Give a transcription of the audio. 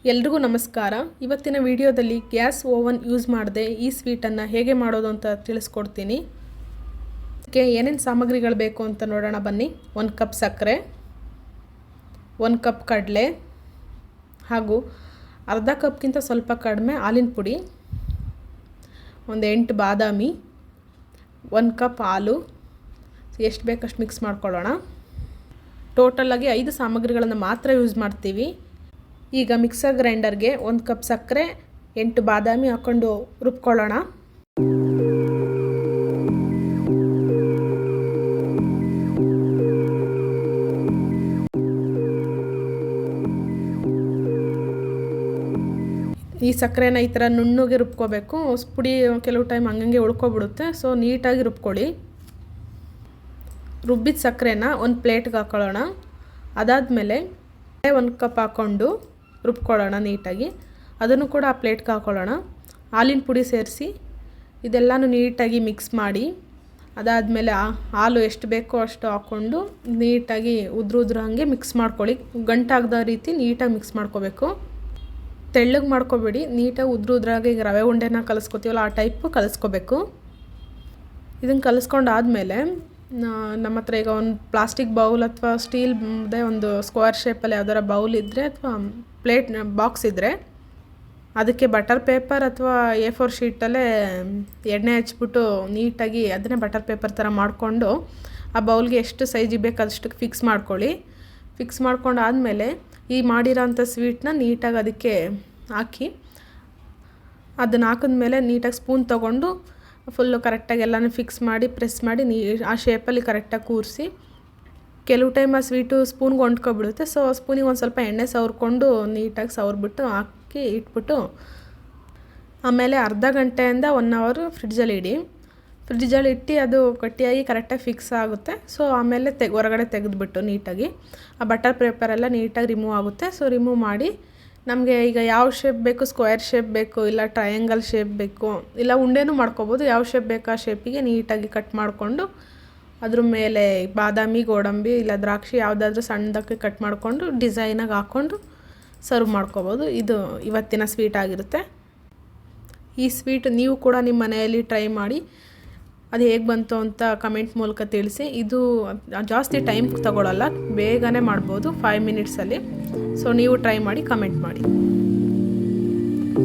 ಎಲ್ರಿಗೂ ನಮಸ್ಕಾರ. ಇವತ್ತಿನ ವಿಡಿಯೋದಲ್ಲಿ ಗ್ಯಾಸ್ ಓವನ್ ಯೂಸ್ ಮಾಡದೆ ಈ ಸ್ವೀಟನ್ನು ಹೇಗೆ ಮಾಡೋದು ಅಂತ ತಿಳಿಸ್ಕೊಡ್ತೀನಿ. ಅದಕ್ಕೆ ಏನೇನು ಸಾಮಗ್ರಿಗಳು ಬೇಕು ಅಂತ ನೋಡೋಣ ಬನ್ನಿ. 1 ಕಪ್ ಸಕ್ಕರೆ, 1 ಕಪ್ ಕಡಲೆ ಹಾಗೂ ಅರ್ಧ ಕಪ್ಗಿಂತ ಸ್ವಲ್ಪ ಕಡಿಮೆ ಹಾಲಿನ ಪುಡಿ, ಒಂದು 8 ಬಾದಾಮಿ, 1 ಕಪ್ ಹಾಲು. ಎಷ್ಟು ಬೇಕಷ್ಟು ಮಿಕ್ಸ್ ಮಾಡ್ಕೊಳ್ಳೋಣ. ಟೋಟಲಾಗಿ 5 ಸಾಮಗ್ರಿಗಳನ್ನು ಮಾತ್ರ ಯೂಸ್ ಮಾಡ್ತೀವಿ. ಈಗ ಮಿಕ್ಸರ್ ಗ್ರೈಂಡರ್ಗೆ 1 ಕಪ್ ಸಕ್ಕರೆ, 8 ಬಾದಾಮಿ ಹಾಕ್ಕೊಂಡು ರುಬ್ಕೊಳ್ಳೋಣ. ಈ ಸಕ್ಕರೆನ ಈ ಥರ ನುಣ್ಣಗೆ ರುಬ್ಕೋಬೇಕು. ಪುಡಿ ಕೆಲವು ಟೈಮ್ ಹಂಗಂಗೆ ಉಳ್ಕೊಬಿಡುತ್ತೆ, ಸೊ ನೀಟಾಗಿ ರುಬ್ಕೊಳ್ಳಿ. ರುಬ್ಬಿದ ಸಕ್ಕರೆನ ಒಂದು ಪ್ಲೇಟ್ಗೆ ಹಾಕ್ಕೊಳ್ಳೋಣ. ಅದಾದಮೇಲೆ 1 ಕಪ್ ಹಾಕ್ಕೊಂಡು ರುಬ್ಕೊಳ್ಳೋಣ ನೀಟಾಗಿ. ಅದನ್ನು ಕೂಡ ಆ ಪ್ಲೇಟ್ಗೆ ಹಾಕ್ಕೊಳ್ಳೋಣ. ಹಾಲಿನ ಪುಡಿ ಸೇರಿಸಿ ಇದೆಲ್ಲನೂ ನೀಟಾಗಿ ಮಿಕ್ಸ್ ಮಾಡಿ, ಅದಾದಮೇಲೆ ಹಾಲು ಎಷ್ಟು ಬೇಕೋ ಅಷ್ಟು ಹಾಕ್ಕೊಂಡು ನೀಟಾಗಿ ಉದ್ರ ಹಾಗೆ ಮಿಕ್ಸ್ ಮಾಡ್ಕೊಳ್ಳಿ. ಗಂಟಾಗದ ರೀತಿ ನೀಟಾಗಿ ಮಿಕ್ಸ್ ಮಾಡ್ಕೋಬೇಕು. ತೆಳ್ಳಗೆ ಮಾಡ್ಕೋಬೇಡಿ, ನೀಟಾಗಿ ಉದ್ರಾಗಿ ಈಗ ರವೆ ಉಂಡೆನ ಕಲಿಸ್ಕೊತೀವಲ್ಲ ಆ ಟೈಪು ಕಲಿಸ್ಕೋಬೇಕು. ಇದನ್ನು ಕಲಿಸ್ಕೊಂಡಾದಮೇಲೆ ನಮ್ಮ ಹತ್ರ ಈಗ ಒಂದು ಪ್ಲಾಸ್ಟಿಕ್ ಬೌಲ್ ಅಥವಾ ಸ್ಟೀಲ್ದೇ ಒಂದು ಸ್ಕ್ವೇರ್ ಶೇಪಲ್ಲಿ ಯಾವ್ದಾರ ಬೌಲ್ ಇದ್ದರೆ ಅಥವಾ ಪ್ಲೇಟ್ ಬಾಕ್ಸ್ ಇದ್ದರೆ ಅದಕ್ಕೆ ಬಟರ್ ಪೇಪರ್ ಅಥವಾ A4 ಶೀಟಲ್ಲೇ ಎಣ್ಣೆ ಹಚ್ಬಿಟ್ಟು ನೀಟಾಗಿ ಅದನ್ನೇ ಬಟರ್ ಪೇಪರ್ ಥರ ಮಾಡಿಕೊಂಡು ಆ ಬೌಲ್ಗೆ ಎಷ್ಟು ಸೈಜಿಗೆ ಬೇಕು ಅಷ್ಟಕ್ಕೆ ಫಿಕ್ಸ್ ಮಾಡ್ಕೊಳ್ಳಿ. ಫಿಕ್ಸ್ ಮಾಡ್ಕೊಂಡು ಆದಮೇಲೆ ಈ ಮಾಡಿರೋಂಥ ಸ್ವೀಟನ್ನ ನೀಟಾಗಿ ಅದಕ್ಕೆ ಹಾಕಿ, ಅದನ್ನು ಹಾಕಿದ್ಮೇಲೆ ನೀಟಾಗಿ ಸ್ಪೂನ್ ತೊಗೊಂಡು ಫುಲ್ಲು ಕರೆಕ್ಟಾಗಿ ಎಲ್ಲನೂ ಫಿಕ್ಸ್ ಮಾಡಿ ಪ್ರೆಸ್ ಮಾಡಿ ಆ ಶೇಪಲ್ಲಿ ಕರೆಕ್ಟಾಗಿ ಕೂರಿಸಿ. ಕೆಲವು ಟೈಮ್ ಆ ಸ್ವೀಟು ಸ್ಪೂನ್ಗೆ ಹೊಂಟ್ಕೊಬಿಡುತ್ತೆ, ಸೊ ಸ್ಪೂನಿಗೆ ಒಂದು ಸ್ವಲ್ಪ ಎಣ್ಣೆ ಸವರ್ಕೊಂಡು ನೀಟಾಗಿ ಸವರ್ಬಿಟ್ಟು ಹಾಕಿ ಇಟ್ಬಿಟ್ಟು ಆಮೇಲೆ ಅರ್ಧ ಗಂಟೆಯಿಂದ 1 ಅವರ್ ಫ್ರಿಡ್ಜಲ್ಲಿ ಇಡಿ. ಫ್ರಿಡ್ಜಲ್ಲಿ ಇಟ್ಟು ಅದು ಗಟ್ಟಿಯಾಗಿ ಕರೆಕ್ಟಾಗಿ ಫಿಕ್ಸ್ ಆಗುತ್ತೆ. ಸೊ ಆಮೇಲೆ ಹೊರಗಡೆ ತೆಗೆದುಬಿಟ್ಟು ನೀಟಾಗಿ ಆ ಬಟರ್ ಪೇಪರೆಲ್ಲ ನೀಟಾಗಿ ರಿಮೂವ್ ಆಗುತ್ತೆ. ಸೊ ರಿಮೂವ್ ಮಾಡಿ ನಮಗೆ ಈಗ ಯಾವ ಶೇಪ್ ಬೇಕು, ಸ್ಕ್ವೇರ್ ಶೇಪ್ ಬೇಕು ಇಲ್ಲ ಟ್ರಯಾಂಗಲ್ ಶೇಪ್ ಬೇಕು ಇಲ್ಲ ಉಂಡೆನೂ ಮಾಡ್ಕೋಬೋದು. ಯಾವ ಶೇಪ್ ಬೇಕು ಆ ಶೇಪಿಗೆ ನೀಟಾಗಿ ಕಟ್ ಮಾಡಿಕೊಂಡು ಅದ್ರ ಮೇಲೆ ಬಾದಾಮಿ, ಗೋಡಂಬಿ ಇಲ್ಲ ದ್ರಾಕ್ಷಿ ಯಾವುದಾದ್ರೂ ಸಣ್ಣದಕ್ಕೆ ಕಟ್ ಮಾಡಿಕೊಂಡು ಡಿಸೈನಾಗಿ ಹಾಕ್ಕೊಂಡು ಸರ್ವ್ ಮಾಡ್ಕೋಬೋದು. ಇದು ಇವತ್ತಿನ ಸ್ವೀಟ್ ಆಗಿರುತ್ತೆ. ಈ ಸ್ವೀಟ್ ನೀವು ಕೂಡ ನಿಮ್ಮ ಮನೆಯಲ್ಲಿ ಟ್ರೈ ಮಾಡಿ ಅದು ಹೇಗೆ ಬಂತು ಅಂತ ಕಮೆಂಟ್ ಮೂಲಕ ತಿಳಿಸಿ. ಇದು ಜಾಸ್ತಿ ಟೈಮ್ ತಗೊಳ್ಳಲ್ಲ, ಬೇಗನೆ ಮಾಡ್ಬೋದು 5 ಮಿನಿಟ್ಸಲ್ಲಿ. ಸೊ ನೀವು ಟ್ರೈ ಮಾಡಿ ಕಮೆಂಟ್ ಮಾಡಿ.